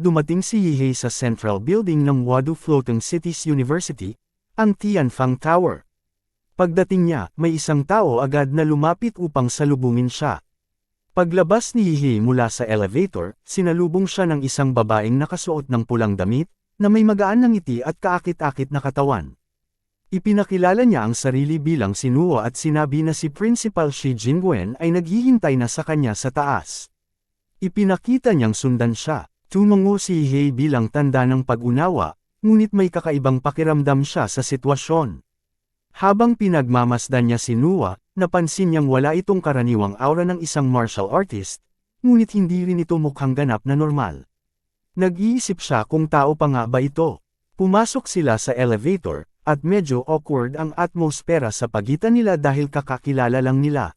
dumating si Yihei sa Central Building ng Wadu Floating Cities University, ang Tianfang Tower. Pagdating niya, may isang tao agad na lumapit upang salubungin siya. Paglabas ni Yihei mula sa elevator, sinalubong siya ng isang babaeng nakasuot ng pulang damit, na may magaan na ngiti at kaakit-akit na katawan. Ipinakilala niya ang sarili bilang si Nuo at sinabi na si Principal Shi Jingwen ay naghihintay na sa kanya sa taas. Ipinakita niyang sundan siya. Tumungo si Yihei bilang tanda ng pag-unawa, ngunit may kakaibang pakiramdam siya sa sitwasyon. Habang pinagmamasdan niya si Nuo, napansin niyang wala itong karaniwang aura ng isang martial artist, ngunit hindi rin ito mukhang ganap na normal. Nag-iisip siya kung tao pa nga ba ito. Pumasok sila sa elevator, at medyo awkward ang atmosfera sa pagitan nila dahil kakakilala lang nila.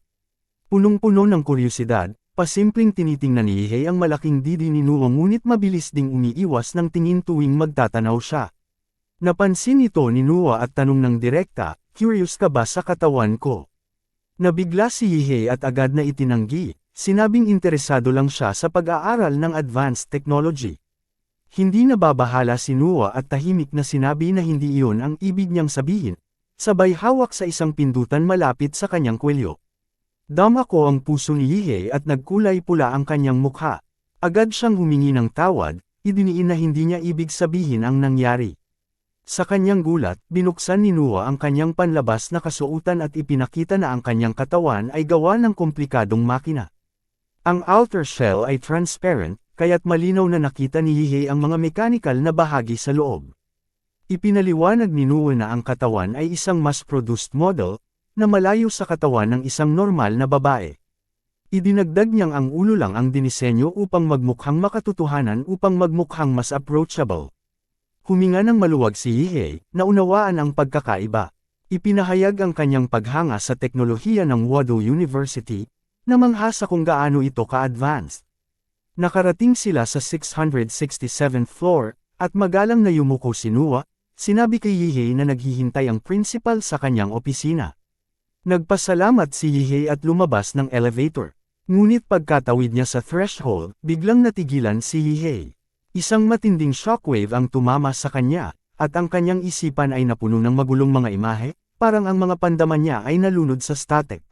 Punong-puno ng kuryosidad, pasimpleng tinitingnan ni Yihei ang malaking didi ni Nuo ngunit mabilis ding umiiwas ng tingin tuwing magtatanaw siya. Napansin ito ni Nuo at tanong ng direkta, "Curious ka ba sa katawan ko?" Nabigla si Yihei at agad na itinanggi, sinabing interesado lang siya sa pag-aaral ng advanced technology. Hindi nababahala si Nuo at tahimik na sinabi na hindi iyon ang ibig niyang sabihin, sabay hawak sa isang pindutan malapit sa kanyang kwelyo. Dama ko ang puso ni Yihei at nagkulay pula ang kanyang mukha. Agad siyang humingi ng tawad, idiniin na hindi niya ibig sabihin ang nangyari. Sa kanyang gulat, binuksan ni Nuo ang kanyang panlabas na kasuotan at ipinakita na ang kanyang katawan ay gawa ng komplikadong makina. Ang outer shell ay transparent, kaya't malinaw na nakita ni Yihei ang mga mechanical na bahagi sa loob. Ipinaliwanag ni Nuo na ang katawan ay isang mass-produced model, na malayo sa katawan ng isang normal na babae. Idinagdag niyang ang ulo lang ang dinisenyo upang magmukhang makatotohanan upang magmukhang mas approachable. Huminga ng maluwag si Yihei, naunawaan ang pagkakaiba. Ipinahayag ang kanyang paghanga sa teknolohiya ng Wadu University, na manghasa kung gaano ito ka-advanced. Nakarating sila sa 667th floor, at magalang na yumuko si Nuo, sinabi kay Yihei na naghihintay ang principal sa kanyang opisina. Nagpasalamat si Yihei at lumabas ng elevator. Ngunit pagkatawid niya sa threshold, biglang natigilan si Yihei. Isang matinding shockwave ang tumama sa kanya, at ang kanyang isipan ay napuno ng magulong mga imahe, parang ang mga pandaman niya ay nalunod sa static.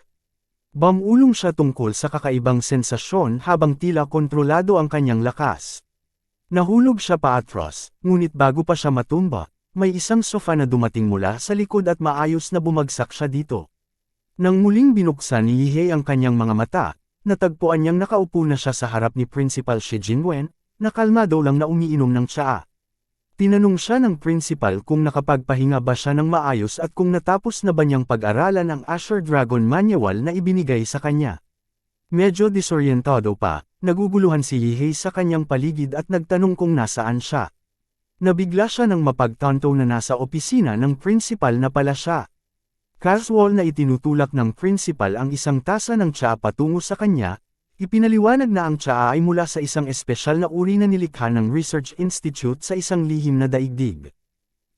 Bumulong siya tungkol sa kakaibang sensasyon habang tila kontrolado ang kanyang lakas. Nahulog siya paatras, ngunit bago pa siya matumba, may isang sofa na dumating mula sa likod at maayos na bumagsak siya dito. Nang muling binuksan ni Yihei ang kanyang mga mata, natagpuan niyang nakaupo na siya sa harap ni Principal Shi Jingwen, na kalmado lang na umiinom ng tsaa. Tinanong siya ng principal kung nakapagpahinga ba siya ng maayos at kung natapos na ba niyang pag-aralan ang Asher Dragon Manual na ibinigay sa kanya. Medyo disorientado pa, naguguluhan si Yihei sa kanyang paligid at nagtanong kung nasaan siya. Nabigla siya nang mapagtanto na nasa opisina ng principal na pala siya. Casual na itinutulak ng principal ang isang tasa ng tsaa patungo sa kanya, ipinaliwanag na ang tsaa ay mula sa isang espesyal na uri na nilikha ng Research Institute sa isang lihim na daigdig.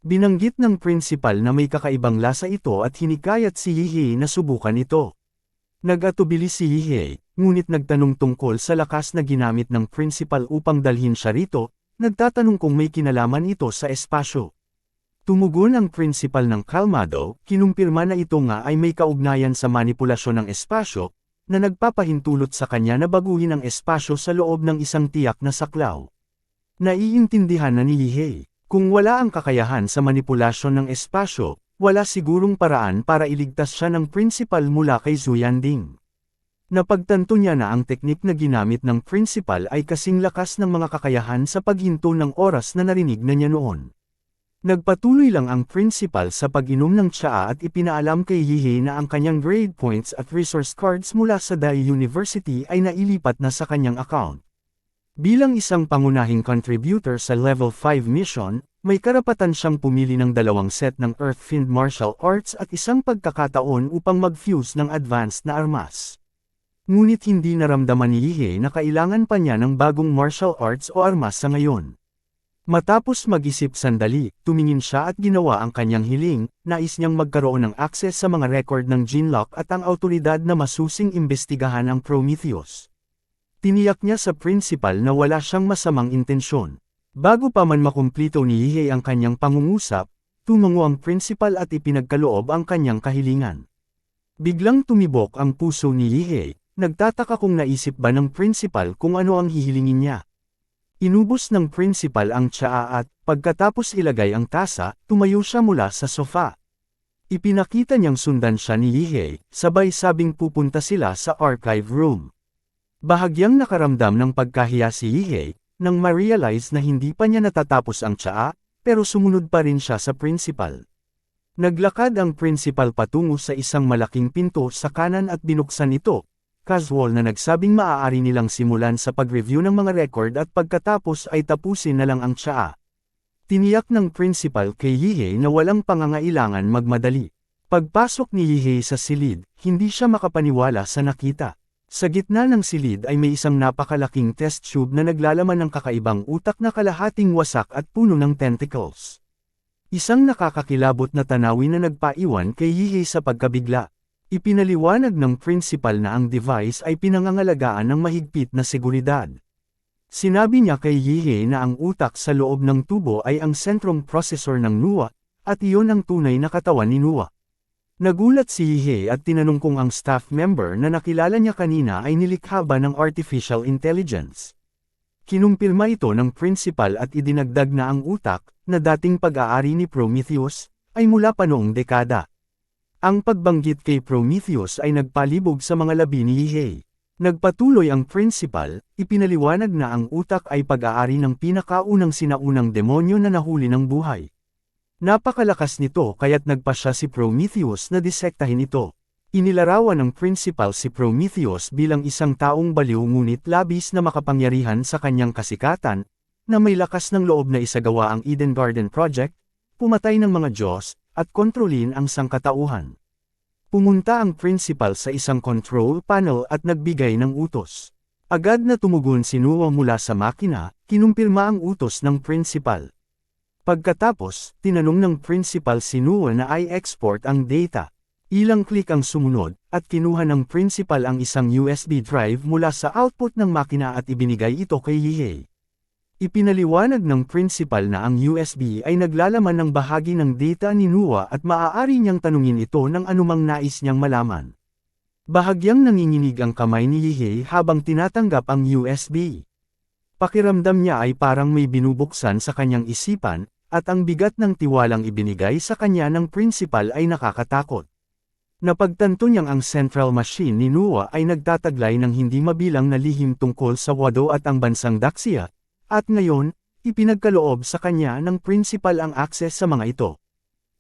Binanggit ng principal na may kakaibang lasa ito at hinikayat si Yihei na subukan ito. Nag-atubili si Yihei, ngunit nagtanong tungkol sa lakas na ginamit ng principal upang dalhin siya rito, nagtatanong kung may kinalaman ito sa espasyo. Tumugon ang principal ng kalmado, kinumpirma na ito nga ay may kaugnayan sa manipulasyon ng espasyo, na nagpapahintulot sa kanya na baguhin ang espasyo sa loob ng isang tiyak na saklaw. Naiintindihan na ni Yihei, kung wala ang kakayahan sa manipulasyon ng espasyo, wala sigurong paraan para iligtas siya ng principal mula kay Zhu Yanding. Napagtanto niya na ang teknik na ginamit ng principal ay kasing lakas ng mga kakayahan sa paghinto ng oras na narinig na niya noon. Nagpatuloy lang ang principal sa pag-inom ng tsaa at ipinaalam kay Yihei na ang kanyang grade points at resource cards mula sa Dai University ay nailipat na sa kanyang account. Bilang isang pangunahing contributor sa Level 5 mission, may karapatan siyang pumili ng 2 set ng Earthfiend Martial Arts at isang pagkakataon upang mag-fuse ng advanced na armas. Ngunit hindi naramdaman ni Yihei na kailangan pa niya ng bagong martial arts o armas sa ngayon. Matapos mag-isip sandali, tumingin siya at ginawa ang kanyang hiling, nais niyang magkaroon ng akses sa mga record ng Jinlock at ang awtoridad na masusing imbestigahan ang Prometheus. Tiniyak niya sa principal na wala siyang masamang intensyon. Bago pa man makumplito ni Yihei ang kanyang pangungusap, tumango ang principal at ipinagkaloob ang kanyang kahilingan. Biglang tumibok ang puso ni Yihei, nagtataka kung naisip ba ng principal kung ano ang hihilingin niya. Inubos ng principal ang tsaa at, pagkatapos ilagay ang tasa, tumayo siya mula sa sofa. Ipinakita niyang sundan siya ni Yihei, sabay sabing pupunta sila sa archive room. Bahagyang nakaramdam ng pagkahiya si Yihei, nang ma-realize na hindi pa niya natatapos ang tsaa, pero sumunod pa rin siya sa principal. Naglakad ang principal patungo sa isang malaking pinto sa kanan at binuksan ito, casual na nagsabing maaari nilang simulan sa pag-review ng mga record at pagkatapos ay tapusin na lang ang tsaa. Tiniyak ng principal kay Yihei na walang pangangailangan magmadali. Pagpasok ni Yihei sa silid, hindi siya makapaniwala sa nakita. Sa gitna ng silid ay may isang napakalaking test tube na naglalaman ng kakaibang utak na kalahating wasak at puno ng tentacles. Isang nakakakilabot na tanawin na nagpaiwan kay Yihei sa pagkabigla. Ipinaliwanag ng principal na ang device ay pinangangalagaan ng mahigpit na seguridad. Sinabi niya kay Yihei na ang utak sa loob ng tubo ay ang sentrong processor ng NUA, at iyon ang tunay na katawan ni NUA. Nagulat si Yihei at tinanong kung ang staff member na nakilala niya kanina ay nilikha ba ng artificial intelligence. Kinumpirma ito ng principal at idinagdag na ang utak, na dating pag-aari ni Prometheus, ay mula pa noong dekada. Ang pagbanggit kay Prometheus ay nagpalibog sa mga labi ni Yihei. Nagpatuloy ang principal, ipinaliwanag na ang utak ay pag-aari ng pinakaunang sinaunang demonyo na nahuli ng buhay. Napakalakas nito kaya't nagpasya si Prometheus na disektahin ito. Inilarawan ng principal si Prometheus bilang isang taong baliw ngunit labis na makapangyarihan sa kanyang kasikatan, na may lakas ng loob na isagawa ang Eden Garden Project, pumatay ng mga Diyos, at kontrolin ang sangkatauhan. Pumunta ang principal sa isang control panel at nagbigay ng utos. Agad na tumugon si Noah mula sa makina, kinumpirma ang utos ng principal. Pagkatapos, tinanong ng principal si Noah na i-export ang data. Ilang click ang sumunod, at kinuha ng principal ang isang USB drive mula sa output ng makina at ibinigay ito kay Yihei. Ipinaliwanag ng principal na ang USB ay naglalaman ng bahagi ng data ni Noah at maaari niyang tanungin ito ng anumang nais niyang malaman. Bahagyang nanginginig ang kamay ni Yihei habang tinatanggap ang USB. Pakiramdam niya ay parang may binubuksan sa kanyang isipan, at ang bigat ng tiwalang ibinigay sa kanya ng principal ay nakakatakot. Napagtanto niyang ang central machine ni Noah ay nagtataglay ng hindi mabilang na lihim tungkol sa Wado at ang bansang Daxia, at ngayon, ipinagkaloob sa kanya ng principal ang akses sa mga ito.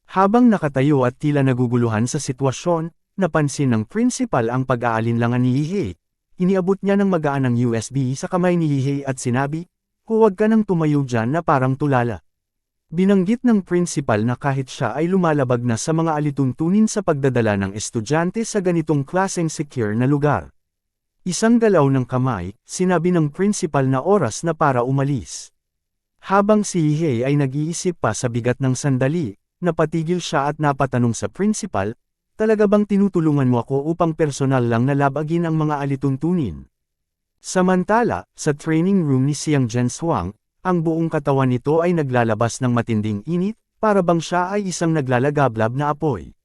Habang nakatayo at tila naguguluhan sa sitwasyon, napansin ng principal ang pag-aalinlangan ni Yihei. Iniabot niya ng magaan ang USB sa kamay ni Yihei at sinabi, "Huwag ka nang tumayo dyan na parang tulala." Binanggit ng principal na kahit siya ay lumalabag na sa mga alituntunin sa pagdadala ng estudyante sa ganitong klaseng secure na lugar. Isang galaw ng kamay, sinabi ng principal na oras na para umalis. Habang si Yihei ay nag-iisip pa sa bigat ng sandali, napatigil siya at napatanong sa principal, "Talaga bang tinutulungan mo ako upang personal lang na labagin ang mga alituntunin?" Samantala, sa training room ni Xiang Zhenshuang, ang buong katawan nito ay naglalabas ng matinding init, para bang siya ay isang naglalagablab na apoy.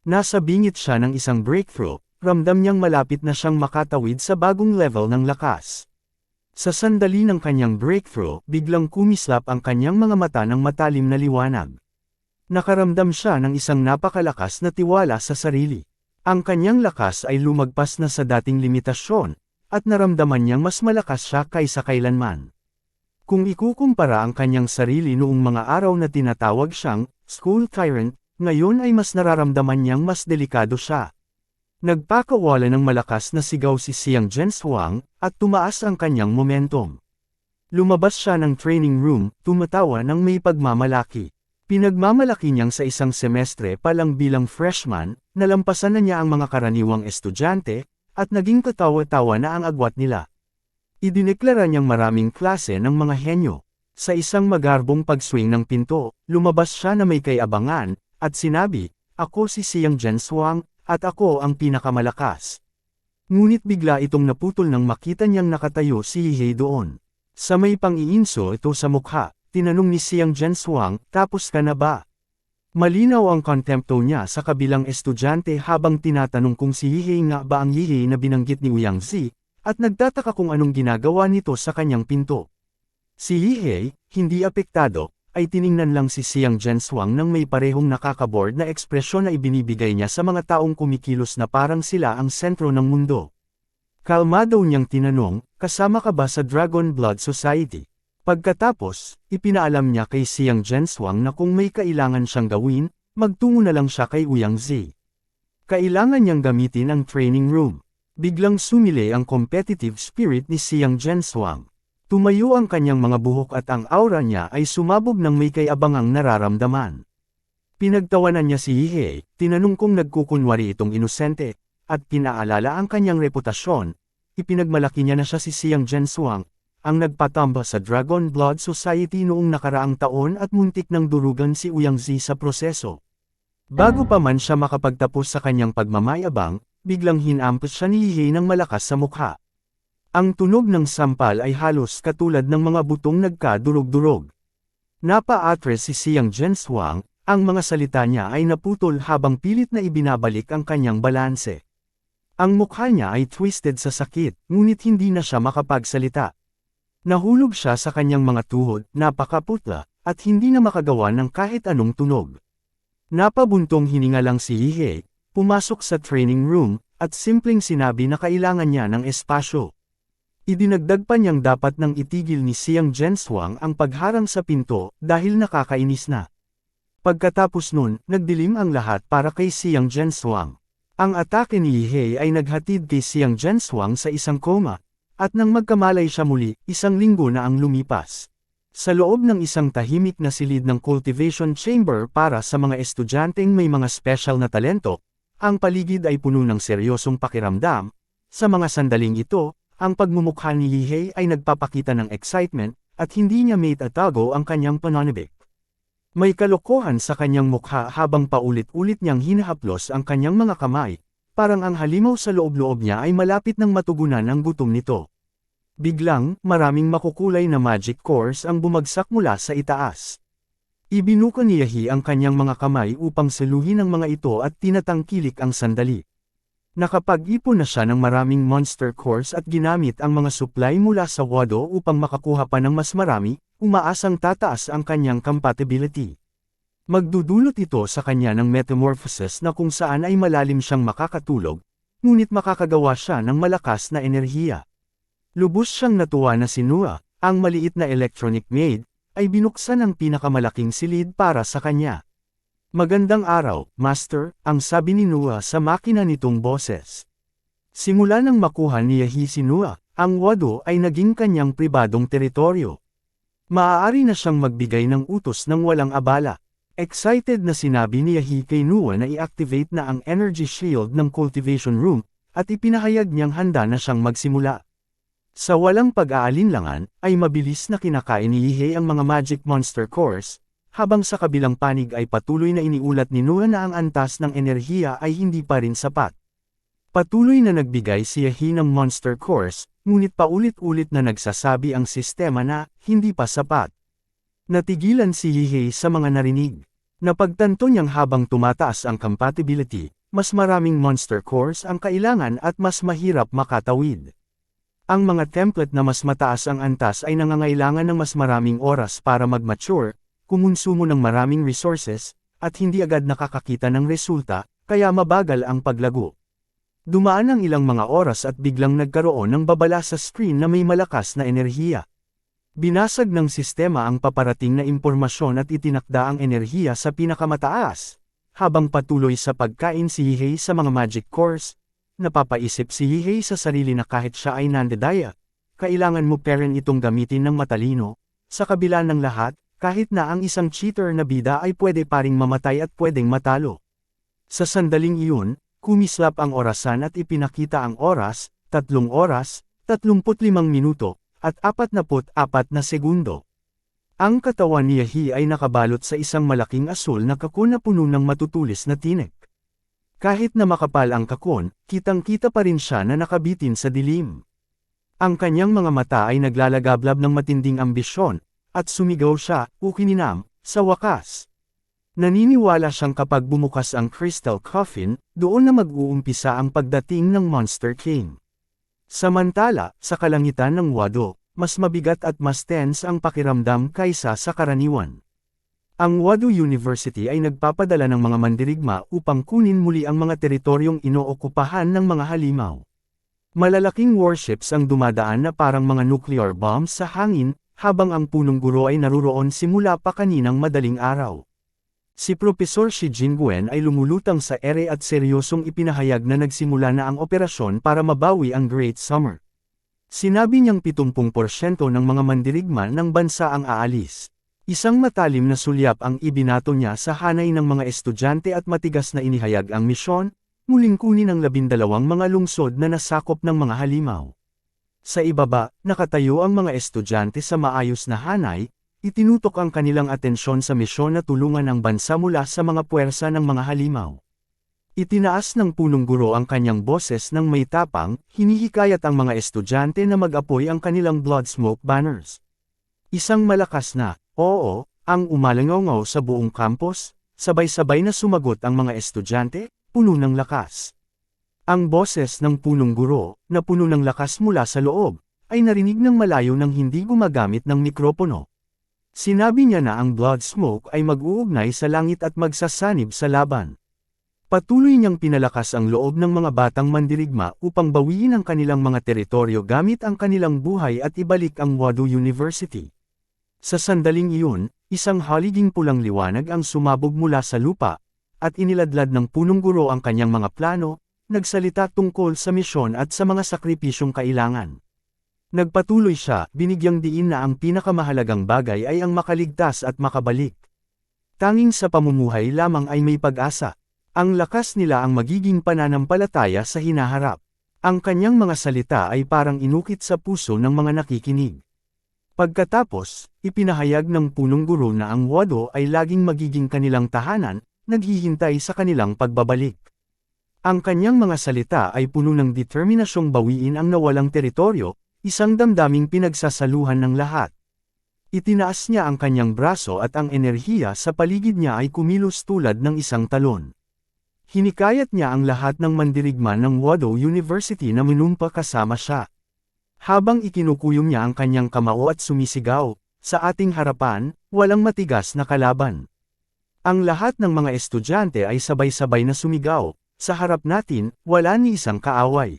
Nasa bingit siya ng isang breakthrough, ramdam niyang malapit na siyang makatawid sa bagong level ng lakas. Sa sandali ng kanyang breakthrough, biglang kumislap ang kanyang mga mata ng matalim na liwanag. Nakaramdam siya ng isang napakalakas na tiwala sa sarili. Ang kanyang lakas ay lumagpas na sa dating limitasyon, at naramdaman niyang mas malakas siya kaysa kailanman. Kung ikukumpara ang kanyang sarili noong mga araw na tinatawag siyang school tyrant, ngayon ay mas nararamdaman niyang mas delikado siya. Nagpakawala ng malakas na sigaw si Xiang Zhenshuang, at tumaas ang kanyang momentum. Lumabas siya ng training room, tumatawa ng may pagmamalaki. Pinagmamalaki niyang sa isang semestre pa lang bilang freshman, nalampasan na niya ang mga karaniwang estudyante, at naging katawa-tawa na ang agwat nila. Idineklara niyang maraming klase ng mga henyo. Sa isang magarbong pagswing ng pinto, lumabas siya na may kayabangan, at sinabi, "Ako si Xiang Zhenshuang, at ako ang pinakamalakas." Ngunit bigla itong naputol nang makita niyang nakatayo si Yihei doon. Sa may pang-iinso ito sa mukha, tinanong ni Xiang Zhenshuang, tapos ka na ba? Malinaw ang kontempto niya sa kabilang estudyante habang tinatanong kung si Yihei nga ba ang Yihei na binanggit ni Ouyang Zi, at nagtataka kung anong ginagawa nito sa kanyang pinto. Si Yihei, hindi apektado, ay tiningnan lang si Xiang Zhenshuang nang may parehong nakakabored na ekspresyon na ibinibigay niya sa mga taong kumikilos na parang sila ang sentro ng mundo. Kalmado niyang tinanong, kasama ka ba sa Dragon Blood Society? Pagkatapos, ipinaalam niya kay Xiang Zhenshuang na kung may kailangan siyang gawin, magtungo na lang siya kay Ouyang Zi. Kailangan niyang gamitin ang training room. Biglang sumili ang competitive spirit ni Xiang Zhenshuang. Tumayo ang kanyang mga buhok at ang aura niya ay sumabog ng may kay-abangang nararamdaman. Pinagtawanan niya si Yihei, tinanong kung nagkukunwari itong inosente, at pinaalala ang kanyang reputasyon. Ipinagmalaki niya na siya si Xiang Zhenshuang, ang nagpatamba sa Dragon Blood Society noong nakaraang taon at muntik ng durugan si Ouyang Zi sa proseso. Bago pa man siya makapagtapos sa kanyang pagmamayabang, biglang hinampas siya ni Yihei ng malakas sa mukha. Ang tunog ng sampal ay halos katulad ng mga butong nagkadurog-durog. Napa-atres si Xiang Zhenshuang, ang mga salita niya ay naputol habang pilit na ibinabalik ang kanyang balanse. Ang mukha niya ay twisted sa sakit, ngunit hindi na siya makapagsalita. Nahulog siya sa kanyang mga tuhod, napakaputla, at hindi na makagawa ng kahit anong tunog. Napabuntong hininga lang si Yihei, pumasok sa training room, at simpleng sinabi na kailangan niya ng espasyo. Idinagdag pa niyang dapat nang itigil ni Xiang Zhenshuang ang pagharang sa pinto dahil nakakainis na. Pagkatapos nun, nagdilim ang lahat para kay Xiang Zhenshuang. Ang atake ni Yihei ay naghatid kay Xiang Zhenshuang sa isang koma, at nang magkamalay siya muli, 1 linggo na ang lumipas. Sa loob ng isang tahimik na silid ng cultivation chamber para sa mga estudyanteng may mga special na talento, ang paligid ay puno ng seryosong pakiramdam. Sa mga sandaling ito, ang pagmumukha ni Yihei ay nagpapakita ng excitement, at hindi niya maitatago ang kanyang pananabik. May kalokohan sa kanyang mukha habang paulit-ulit niyang hinahaplos ang kanyang mga kamay, parang ang halimaw sa loob-loob niya ay malapit ng matugunan ang gutom nito. Biglang, maraming makukulay na magic cores ang bumagsak mula sa itaas. Ibinuka ni Yihei ang kanyang mga kamay upang saluhin ang mga ito at tinatangkilik ang sandali. Nakapag-ipon na siya ng maraming monster cores at ginamit ang mga supply mula sa Wado upang makakuha pa ng mas marami, umaasang tataas ang kanyang compatibility. Magdudulot ito sa kanya ng metamorphosis na kung saan ay malalim siyang makakatulog, ngunit makakagawa siya ng malakas na enerhiya. Lubos siyang natuwa na si Nua, ang maliit na electronic maid, ay binuksan ang pinakamalaking silid para sa kanya. Magandang araw, Master, ang sabi ni Nua sa makina nitong boses. Simula nang makuha ni Yihei si Nua, ang Wado ay naging kanyang pribadong teritoryo. Maaari na siyang magbigay ng utos ng walang abala. Excited na sinabi ni Yihei kay Nua na i-activate na ang energy shield ng cultivation room, at ipinahayag niyang handa na siyang magsimula. Sa walang pag-aalinlangan, ay mabilis na kinakain ni Yihei ang mga magic monster cores, habang sa kabilang panig ay patuloy na iniulat ni Nua na ang antas ng enerhiya ay hindi pa rin sapat. Patuloy na nagbigay si Yihei ng monster cores, ngunit paulit-ulit na nagsasabi ang sistema na hindi pa sapat. Natigilan si Yihei sa mga narinig. Napagtanto niyang habang tumataas ang compatibility, mas maraming monster cores ang kailangan at mas mahirap makatawid. Ang mga template na mas mataas ang antas ay nangangailangan ng mas maraming oras para mag-mature, kumonsumo ng maraming resources, at hindi agad nakakakita ng resulta, kaya mabagal ang paglago. Dumaan ang ilang mga oras at biglang nagkaroon ng babala sa screen na may malakas na enerhiya. Binasag ng sistema ang paparating na impormasyon at itinakda ang enerhiya sa pinakamataas. Habang patuloy sa pagkain si Yihei sa mga magic cores, napapaisip si Yihei sa sarili na kahit siya ay nandedaya, kailangan mo pa rin itong gamitin ng matalino. Sa kabila ng lahat, kahit na ang isang cheater na bida ay pwede paring mamatay at pwedeng matalo. Sa sandaling iyon, kumislap ang orasan at ipinakita ang oras, 3 oras, 35 minuto, at 44 na segundo. Ang katawan ni Yihei ay nakabalot sa isang malaking asul na kakon na puno ng matutulis na tinik. Kahit na makapal ang kakon, kitang-kita pa rin siya na nakabitin sa dilim. Ang kanyang mga mata ay naglalagablab ng matinding ambisyon, at sumigaw siya, ukininam, sa wakas. Naniniwala siyang kapag bumukas ang crystal coffin, doon na mag-uumpisa ang pagdating ng Monster King. Samantala, sa kalangitan ng Wado, mas mabigat at mas tense ang pakiramdam kaysa sa karaniwan. Ang Wado University ay nagpapadala ng mga mandirigma upang kunin muli ang mga teritoryong inookupahan ng mga halimaw. Malalaking warships ang dumadaan na parang mga nuclear bombs sa hangin, habang ang punong guro ay naruroon simula pa kaninang madaling araw. Si Propesor Shi Jingwen ay lumulutang sa ere at seryosong ipinahayag na nagsimula na ang operasyon para mabawi ang Great Summer. Sinabi niyang 70% ng mga mandirigma ng bansa ang aalis. Isang matalim na sulyap ang ibinato niya sa hanay ng mga estudyante at matigas na inihayag ang misyon, muling kunin ang 12 mga lungsod na nasakop ng mga halimaw. Sa ibaba, nakatayo ang mga estudyante sa maayos na hanay, itinutok ang kanilang atensyon sa misyon na tulungan ang bansa mula sa mga puwersa ng mga halimaw. Itinaas ng punong guro ang kanyang boses ng may tapang, hinihikayat ang mga estudyante na mag-apoy ang kanilang blood smoke banners. Isang malakas na, oo, ang umalangaw sa buong campus, sabay-sabay na sumagot ang mga estudyante, puno ng lakas. Ang boses ng punong guro, na puno ng lakas mula sa loob, ay narinig ng malayo nang hindi gumagamit ng mikropono. Sinabi niya na ang blood smoke ay mag-uugnay sa langit at magsasanib sa laban. Patuloy niyang pinalakas ang loob ng mga batang mandirigma upang bawiin ang kanilang mga teritoryo gamit ang kanilang buhay at ibalik ang Wado University. Sa sandaling iyon, isang haliging pulang liwanag ang sumabog mula sa lupa, at iniladlad ng punong guro ang kanyang mga plano, nagsalita tungkol sa misyon at sa mga sakripisyong kailangan. Nagpatuloy siya, binigyang diin na ang pinakamahalagang bagay ay ang makaligtas at makabalik. Tanging sa pamumuhay lamang ay may pag-asa. Ang lakas nila ang magiging pananampalataya sa hinaharap. Ang kanyang mga salita ay parang inukit sa puso ng mga nakikinig. Pagkatapos, ipinahayag ng punong guro na ang Wado ay laging magiging kanilang tahanan, naghihintay sa kanilang pagbabalik. Ang kanyang mga salita ay puno ng determinasyong bawiin ang nawalang teritoryo, isang damdaming pinagsasaluhan ng lahat. Itinaas niya ang kanyang braso at ang enerhiya sa paligid niya ay kumilos tulad ng isang talon. Hinikayat niya ang lahat ng mandirigma ng Wado University na minumpa kasama siya. Habang ikinukuyom niya ang kanyang kamao at sumisigaw, sa ating harapan, walang matigas na kalaban. Ang lahat ng mga estudyante ay sabay-sabay na sumigaw, sa harap natin, wala ni isang kaaway.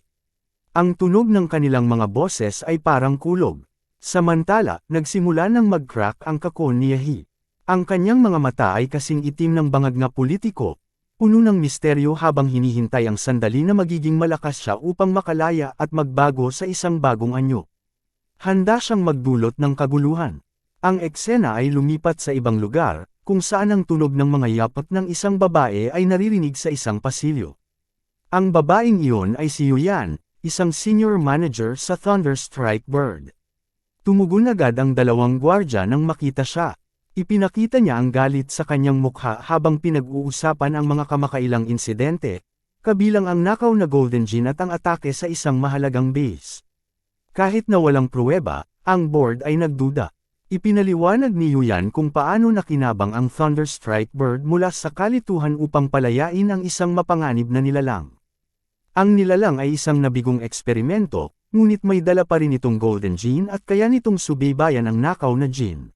Ang tunog ng kanilang mga boses ay parang kulog. Samantala, nagsimula nang mag-crack ang kakon ni Yahi. Ang kanyang mga mata ay kasing itim ng bangag na politiko, puno ng misteryo habang hinihintay ang sandali na magiging malakas siya upang makalaya at magbago sa isang bagong anyo. Handa siyang magdulot ng kaguluhan. Ang eksena ay lumipat sa ibang lugar, kung saan ang tunog ng mga yapak ng isang babae ay naririnig sa isang pasilyo. Ang babaeng iyon ay si Yuyan, isang senior manager sa Thunderstrike Bird. Tumugon agad ang dalawang gwardya nang makita siya. Ipinakita niya ang galit sa kanyang mukha habang pinag-uusapan ang mga kamakailang insidente, kabilang ang nakaw na Golden Gin at ang atake sa isang mahalagang base. Kahit na walang pruweba, ang board ay nagduda. Ipinaliwanag ni Yuyan kung paano nakinabang ang Thunderstrike Bird mula sa kalituhan upang palayain ang isang mapanganib na nilalang. Ang nilalang ay isang nabigong eksperimento, ngunit may dala pa rin itong Golden Gin at kaya nitong subaybayan ang nakaw na gin.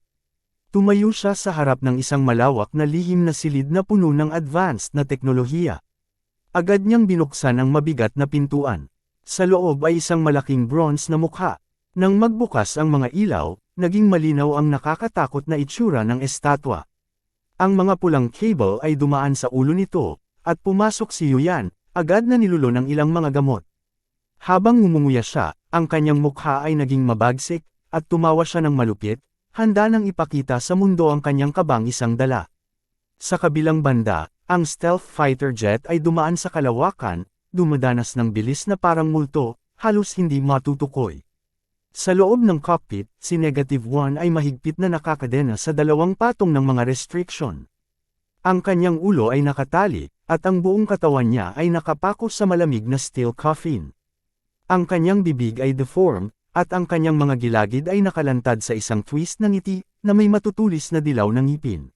Tumayo siya sa harap ng isang malawak na lihim na silid na puno ng advanced na teknolohiya. Agad niyang binuksan ang mabigat na pintuan. Sa loob ay isang malaking bronze na mukha. Nang magbukas ang mga ilaw, naging malinaw ang nakakatakot na itsura ng estatwa. Ang mga pulang cable ay dumaan sa ulo nito, at pumasok si Yuyan, agad na nilulo ng ilang mga gamot. Habang ngumunguya siya, ang kanyang mukha ay naging mabagsik, at tumawa siya ng malupit, handa nang ipakita sa mundo ang kanyang kabang-isang dala. Sa kabilang banda, ang stealth fighter jet ay dumaan sa kalawakan, dumadanas ng bilis na parang multo, halos hindi matutukoy. Sa loob ng cockpit, si -1 ay mahigpit na nakakadena sa dalawang patong ng mga restriction. Ang kanyang ulo ay nakatali, at ang buong katawan niya ay nakapako sa malamig na steel coffin. Ang kanyang bibig ay deformed, at ang kanyang mga gilagid ay nakalantad sa isang twist ng ngiti na may matutulis na dilaw ng ngipin.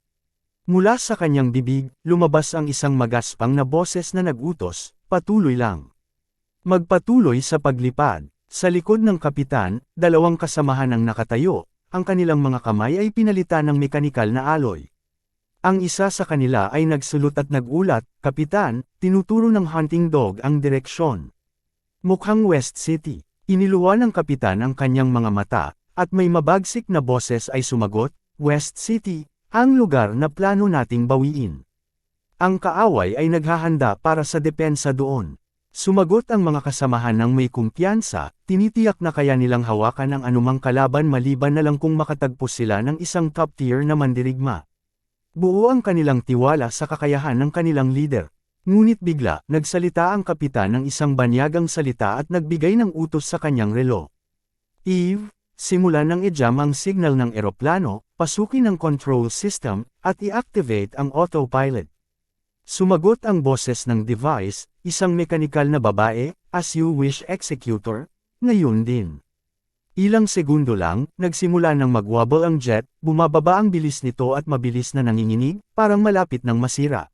Mula sa kanyang bibig, lumabas ang isang magaspang na boses na nag-utos, "Patuloy lang. Magpatuloy sa paglipad." Sa likod ng kapitan, dalawang kasamahan ang nakatayo, ang kanilang mga kamay ay pinalitan ng mekanikal na alloy. Ang isa sa kanila ay nagsulot at nagulat, "Kapitan, tinuturo ng hunting dog ang direksyon. Mukhang West City." Iniluwa ng kapitan ang kanyang mga mata, at may mabagsik na boses ay sumagot, "West City, ang lugar na plano nating bawiin." Ang kaaway ay naghahanda para sa depensa doon. Sumagot ang mga kasamahan ng may kumpiyansa, tinitiyak na kaya nilang hawakan ang anumang kalaban maliban na lang kung makatagpo sila ng isang top-tier na mandirigma. Buo ang kanilang tiwala sa kakayahan ng kanilang leader. Ngunit bigla, nagsalita ang kapitan ng isang banyagang salita at nagbigay ng utos sa kanyang relo. "Eve, simulan ng i-jam ang signal ng eroplano, pasukin ang control system, at i-activate ang autopilot." Sumagot ang boses ng device, isang mekanikal na babae, "As you wish executor." Ngayon din. Ilang segundo lang, nagsimula ng mag-wobble ang jet, bumababa ang bilis nito at mabilis na nanginginig, parang malapit ng masira.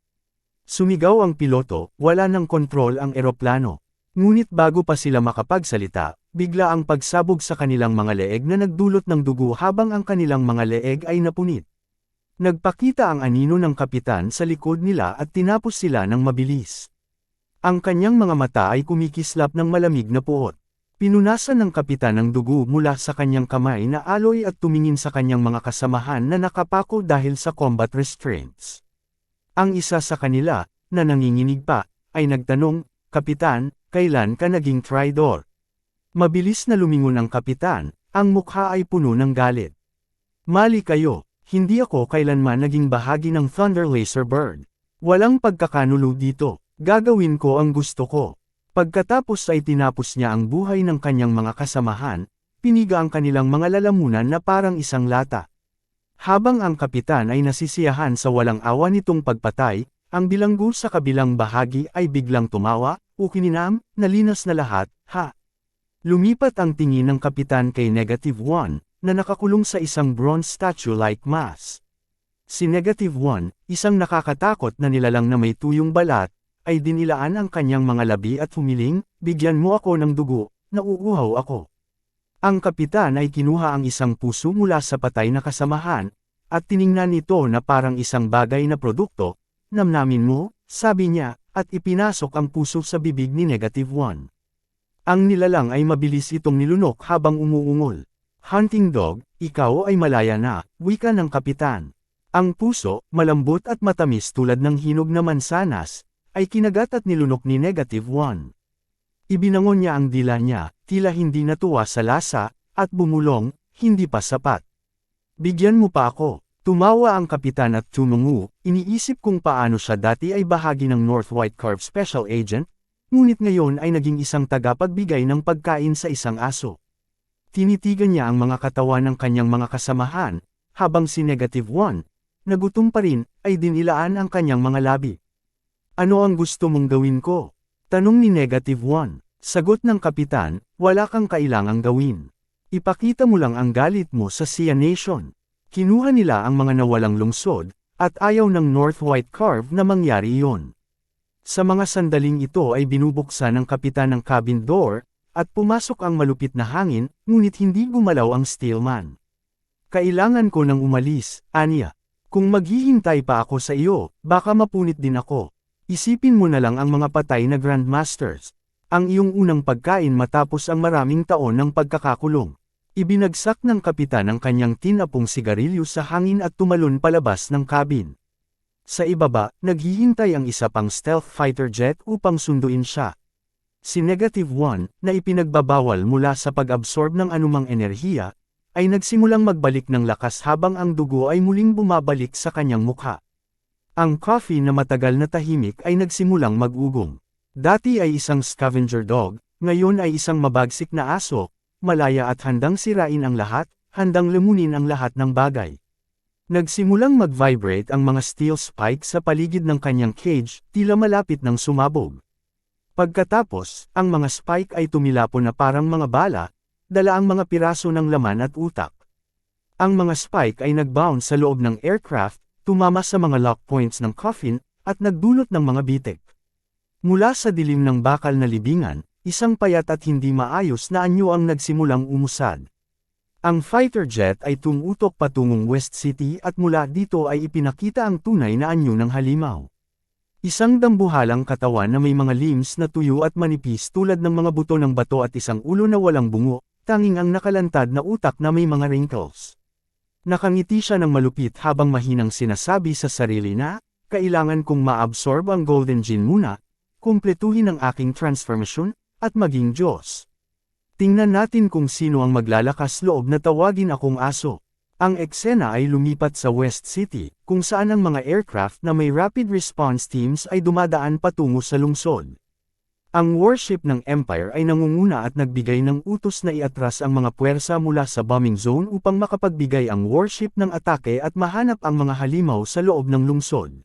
Sumigaw ang piloto, wala ng kontrol ang eroplano. Ngunit bago pa sila makapagsalita, bigla ang pagsabog sa kanilang mga leeg na nagdulot ng dugo habang ang kanilang mga leeg ay napunit. Nagpakita ang anino ng kapitan sa likod nila at tinapos sila ng mabilis. Ang kanyang mga mata ay kumikislap ng malamig na puot. Pinunasan ng kapitan ng dugo mula sa kanyang kamay na alloy at tumingin sa kanyang mga kasamahan na nakapako dahil sa combat restraints. Ang isa sa kanila, na nanginginig pa, ay nagtanong, "Kapitan, kailan ka naging traidor?" Mabilis na lumingon ang kapitan, ang mukha ay puno ng galit. "Mali kayo, hindi ako kailanman naging bahagi ng Thunder Laser Bird. Walang pagkakanulo dito, gagawin ko ang gusto ko." Pagkatapos ay tinapos niya ang buhay ng kanyang mga kasamahan, piniga ang kanilang mga lalamunan na parang isang lata. Habang ang kapitan ay nasisiyahan sa walang awa nitong pagpatay, ang bilanggo sa kabilang bahagi ay biglang tumawa, ukininam, nalinas na lahat, "Ha!" Lumipat ang tingin ng kapitan kay -1, na nakakulong sa isang bronze statue-like mass. Si -1, isang nakakatakot na nilalang na may tuyong balat, ay dinilaan ang kanyang mga labi at humiling, "Bigyan mo ako ng dugo, nauuhaw ako." Ang kapitan ay kinuha ang isang puso mula sa patay na kasamahan, at tiningnan ito na parang isang bagay na produkto. "Namnamin mo," sabi niya, at ipinasok ang puso sa bibig ni -1. Ang nilalang ay mabilis itong nilunok habang umuungol. "Hunting dog, ikaw ay malaya na," wika ng kapitan. Ang puso, malambot at matamis tulad ng hinog na mansanas, ay kinagat at nilunok ni -1. Ibinangon niya ang dila niya, tila hindi natuwa sa lasa, at bumulong, "Hindi pa sapat. Bigyan mo pa ako." Tumawa ang kapitan at tumungo, iniisip kung paano siya dati ay bahagi ng North White Curve Special Agent, ngunit ngayon ay naging isang tagapagbigay ng pagkain sa isang aso. Tinitigan niya ang mga katawan ng kanyang mga kasamahan, habang si -1, na gutom pa rin, ay dinilaan ang kanyang mga labi. "Ano ang gusto mong gawin ko?" tanong ni -1. Sagot ng kapitan, "Wala kang kailangang gawin. Ipakita mo lang ang galit mo sa Sia Nation." Kinuha nila ang mga nawalang lungsod, at ayaw ng North White Curve na mangyari iyon. Sa mga sandaling ito ay binubuksan ng kapitan ng cabin door, at pumasok ang malupit na hangin, ngunit hindi gumalaw ang Steelman. "Kailangan ko nang umalis, Anya. Kung maghihintay pa ako sa iyo, baka mapunit din ako. Isipin mo na lang ang mga patay na Grandmasters. Ang iyong unang pagkain matapos ang maraming taon ng pagkakakulong." Ibinagsak ng kapitan ang kanyang tinapong sigarilyo sa hangin at tumalon palabas ng cabin. Sa ibaba, naghihintay ang isa pang stealth fighter jet upang sunduin siya. Si -1, na ipinagbabawal mula sa pag-absorb ng anumang enerhiya, ay nagsimulang magbalik ng lakas habang ang dugo ay muling bumabalik sa kanyang mukha. Ang coffee na matagal na tahimik ay nagsimulang mag-ugong. Dati ay isang scavenger dog, ngayon ay isang mabagsik na aso, malaya at handang sirain ang lahat, handang lemunin ang lahat ng bagay. Nagsimulang mag-vibrate ang mga steel spikes sa paligid ng kanyang cage, tila malapit ng sumabog. Pagkatapos, ang mga spike ay tumilapon na parang mga bala, dala ang mga piraso ng laman at utak. Ang mga spike ay nag-bounce sa loob ng aircraft, tumama sa mga lock points ng coffin, at nagdulot ng mga bitik. Mula sa dilim ng bakal na libingan, isang payat at hindi maayos na anyo ang nagsimulang umusad. Ang fighter jet ay tumutok patungong West City at mula dito ay ipinakita ang tunay na anyo ng halimaw. Isang dambuhalang katawan na may mga limbs na tuyo at manipis tulad ng mga buto ng bato at isang ulo na walang bungo, tanging ang nakalantad na utak na may mga wrinkles. Nakangiti siya ng malupit habang mahinang sinasabi sa sarili na, kailangan kong ma-absorb ang Golden Gene muna, kumpletuhin ang aking transformation, at maging Diyos. Tingnan natin kung sino ang maglalakas loob na tawagin akong aso. Ang eksena ay lumipat sa West City, kung saan ang mga aircraft na may rapid response teams ay dumadaan patungo sa lungsod. Ang warship ng Empire ay nangunguna at nagbigay ng utos na iatras ang mga puwersa mula sa bombing zone upang makapagbigay ang warship ng atake at mahanap ang mga halimaw sa loob ng lungsod.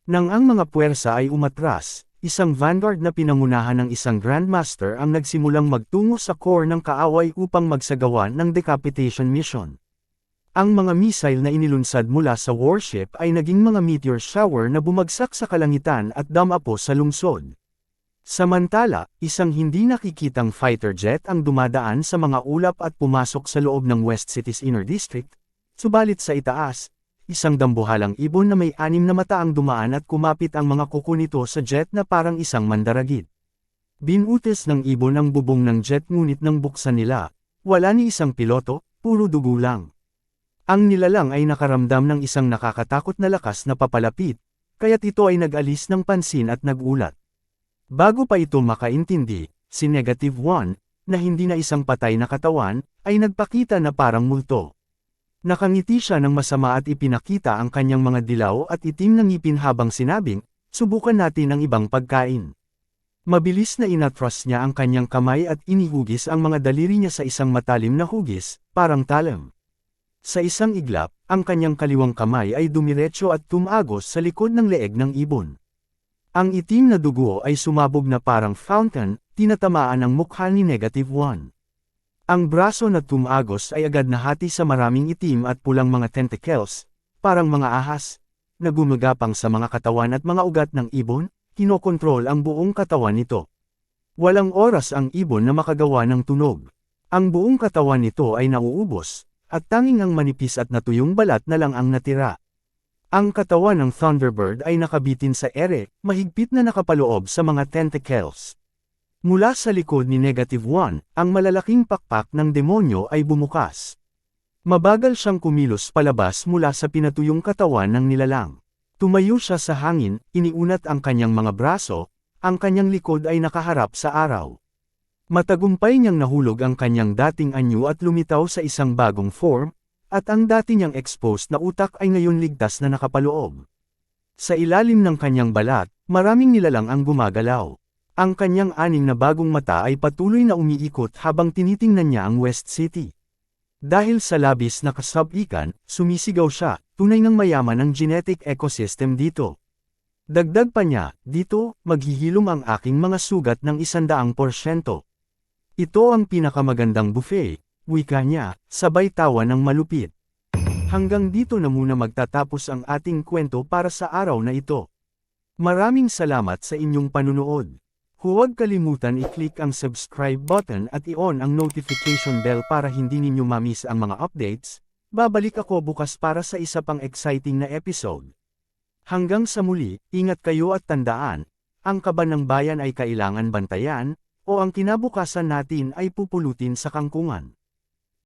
Nang ang mga puwersa ay umatras, isang vanguard na pinangunahan ng isang Grandmaster ang nagsimulang magtungo sa core ng kaaway upang magsagawa ng decapitation mission. Ang mga missile na inilunsad mula sa warship ay naging mga meteor shower na bumagsak sa kalangitan at damapo sa lungsod. Samantala, isang hindi nakikitang fighter jet ang dumadaan sa mga ulap at pumasok sa loob ng West City's Inner District, subalit sa itaas, isang dambuhalang ibon na may 6 na mata ang dumaan at kumapit ang mga kuko nito sa jet na parang isang mandaragit. Binutis ng ibon ang bubong ng jet ngunit nang buksan nila, wala ni isang piloto, puro dugo lang. Ang nilalang ay nakaramdam ng isang nakakatakot na lakas na papalapit, kaya't ito ay nag-alis ng pansin at nagulat. Bago pa ito makaintindi, si -1, na hindi na isang patay na katawan, ay nagpakita na parang multo. Nakangiti siya ng masama at ipinakita ang kanyang mga dilaw at itim na ngipin habang sinabing, subukan natin ang ibang pagkain. Mabilis na inatras niya ang kanyang kamay at inihugis ang mga daliri niya sa isang matalim na hugis, parang talam. Sa isang iglap, ang kanyang kaliwang kamay ay dumiretso at tumagos sa likod ng leeg ng ibon. Ang itim na dugo ay sumabog na parang fountain, tinatamaan ang mukha ni -1. Ang braso na tumagos ay agad nahati sa maraming itim at pulang mga tentacles, parang mga ahas, na gumagapang sa mga katawan at mga ugat ng ibon, kinokontrol ang buong katawan nito. Walang oras ang ibon na makagawa ng tunog. Ang buong katawan nito ay nauubos, at tanging ang manipis at natuyong balat na lang ang natira. Ang katawan ng Thunderbird ay nakabitin sa ere, mahigpit na nakapaloob sa mga tentacles. Mula sa likod ni -1, ang malalaking pakpak ng demonyo ay bumukas. Mabagal siyang kumilos palabas mula sa pinatuyong katawan ng nilalang. Tumayo siya sa hangin, iniunat ang kanyang mga braso, ang kanyang likod ay nakaharap sa araw. Matagumpay niyang nahulog ang kanyang dating anyo at lumitaw sa isang bagong form, at ang dati niyang exposed na utak ay ngayon ligtas na nakapaloob. Sa ilalim ng kanyang balat, maraming nilalang ang gumagalaw. Ang kanyang 6 na bagong mata ay patuloy na umiikot habang tinitingnan niya ang West City. Dahil sa labis na kasabikan, sumisigaw siya, tunay ng mayaman ang genetic ecosystem dito. Dagdag pa niya, dito, maghihilom ang aking mga sugat ng 100%. Ito ang pinakamagandang buffet, wika niya, sabay tawa ng malupit. Hanggang dito na muna magtatapos ang ating kwento para sa araw na ito. Maraming salamat sa inyong panunood. Huwag kalimutan i-click ang subscribe button at i-on ang notification bell para hindi ninyo ma-miss ang mga updates. Babalik ako bukas para sa isa pang exciting na episode. Hanggang sa muli, ingat kayo at tandaan, ang kaban ng bayan ay kailangan bantayan, o ang kinabukasan natin ay pupulutin sa kangkungan.